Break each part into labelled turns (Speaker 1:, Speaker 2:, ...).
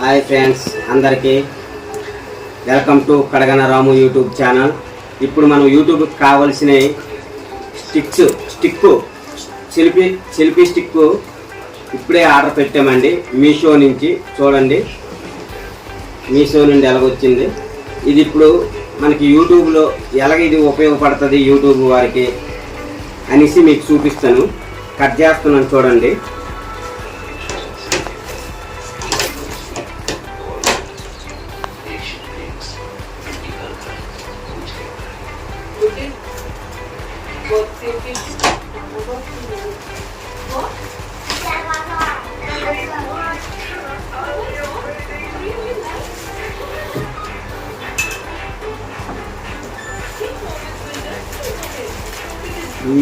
Speaker 1: Hi friends, అందరికీ welcome to Kadagana Ramu YouTube channel. ఇప్పుడు మనం యూట్యూబ్కి కావాల్సిన స్టిక్కు సెల్ఫీ స్టిక్కు ఇప్పుడే ఆర్డర్ పెట్టామండి మీషో నుంచి. చూడండి మీషో నుండి ఎలాగొచ్చింది. ఇది ఇప్పుడు మనకి యూట్యూబ్లో ఎలాగ ఇది ఉపయోగపడుతుంది యూట్యూబ్ వారికి అనేసి మీకు చూపిస్తాను. కట్ చేస్తున్నాను చూడండి.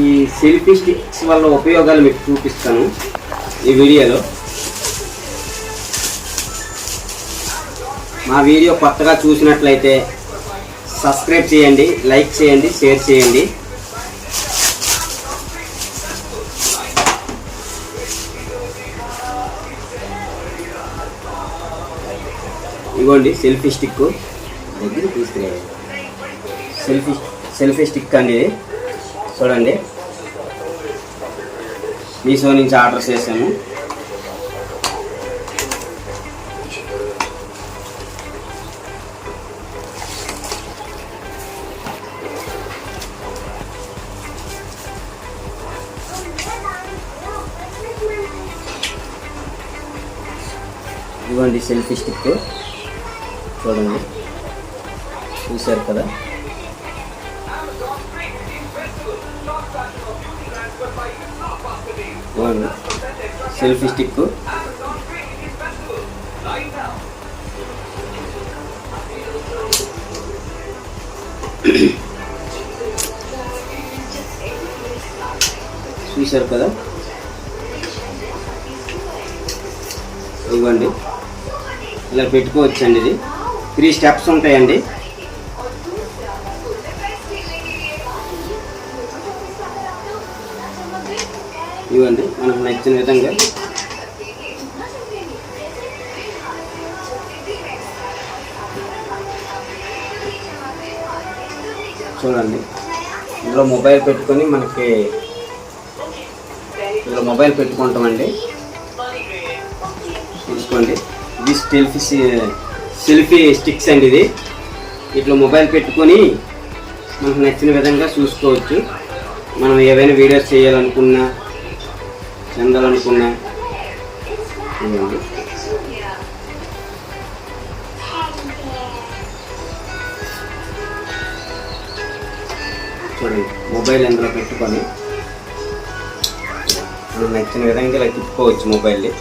Speaker 1: ఈ సెల్ఫీ స్టిక్స్ వల్ల ఉపయోగాలు మీకు చూపిస్తాను ఈ వీడియోలో. మా వీడియో కొత్తగా చూసినట్లయితే సబ్స్క్రైబ్ చేయండి, లైక్ చేయండి, షేర్ చేయండి. ఇవ్వండి సెల్ఫీ స్టిక్ దగ్గర తీసుకునే సెల్ఫీ స్టిక్ అండి. చూడండి మీషో నుంచి ఆర్డర్ చేశాను. ఇవ్వండి సెల్ఫీ స్టిక్. చూడండి, చూసారు కదా. ఇవ్వండి సెల్ఫీ స్టిక్. చూసారు కదా. ఇవ్వండి ఇలా పెట్టుకోవచ్చండి. ఇది 3 స్టెప్స్ ఉంటాయండి. ఇవ్వండి మనకు నచ్చిన విధంగా చూడండి. ఇందులో మొబైల్ పెట్టుకొని మనకి ఇందులో మొబైల్ పెట్టుకుంటామండి. తీసుకోండి. ఇది సెల్ఫీ స్టిక్స్ అండి. ఇది ఇట్లా మొబైల్ పెట్టుకొని మనకు నచ్చిన విధంగా చూసుకోవచ్చు. మనం ఏవైనా వీడియోస్ చేయాలనుకున్నా, చెందాలనుకున్నా. ఇవ్వండి చూడండి, మొబైల్ అందులో పెట్టుకొని మనం నచ్చిన విధంగా ఇలా తిప్పుకోవచ్చు మొబైల్ని.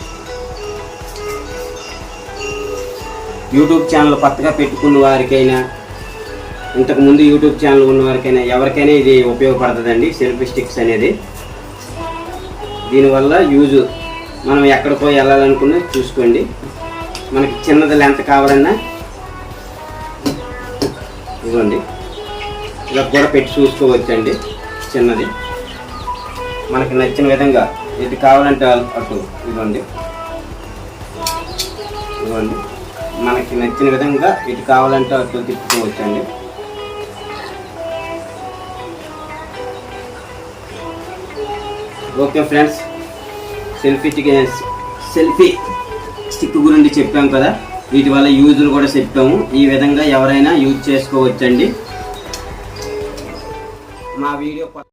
Speaker 1: యూట్యూబ్ ఛానల్ కొత్తగా పెట్టుకున్న వారికైనా, ఇంతకుముందు యూట్యూబ్ ఛానల్ ఉన్న వారికైనా, ఎవరికైనా ఇది ఉపయోగపడుతుందండి సెల్ఫీ స్టిక్స్ అనేది. దీనివల్ల యూజ్ మనం ఎక్కడికో వెళ్ళాలనుకున్నా చూసుకోండి. మనకి చిన్నది లెంత్ కావాలన్నా ఇవ్వండి ఇలా కూడా పెట్టి చూసుకోవచ్చండి. చిన్నది మనకి నచ్చిన విధంగా ఇది కావాలంటే అటు ఇవ్వండి. ఇవ్వండి మనకి నచ్చిన విధంగా ఇటు కావాలంటే అటు తిప్పుకోవచ్చండి. ఓకే ఫ్రెండ్స్, సెల్ఫీ స్టిక్ గురించి చెప్పాం కదా. వీటి వల్ల యూజులు కూడా చెప్పాము. ఈ విధంగా ఎవరైనా యూజ్ చేసుకోవచ్చండి. మా వీడియో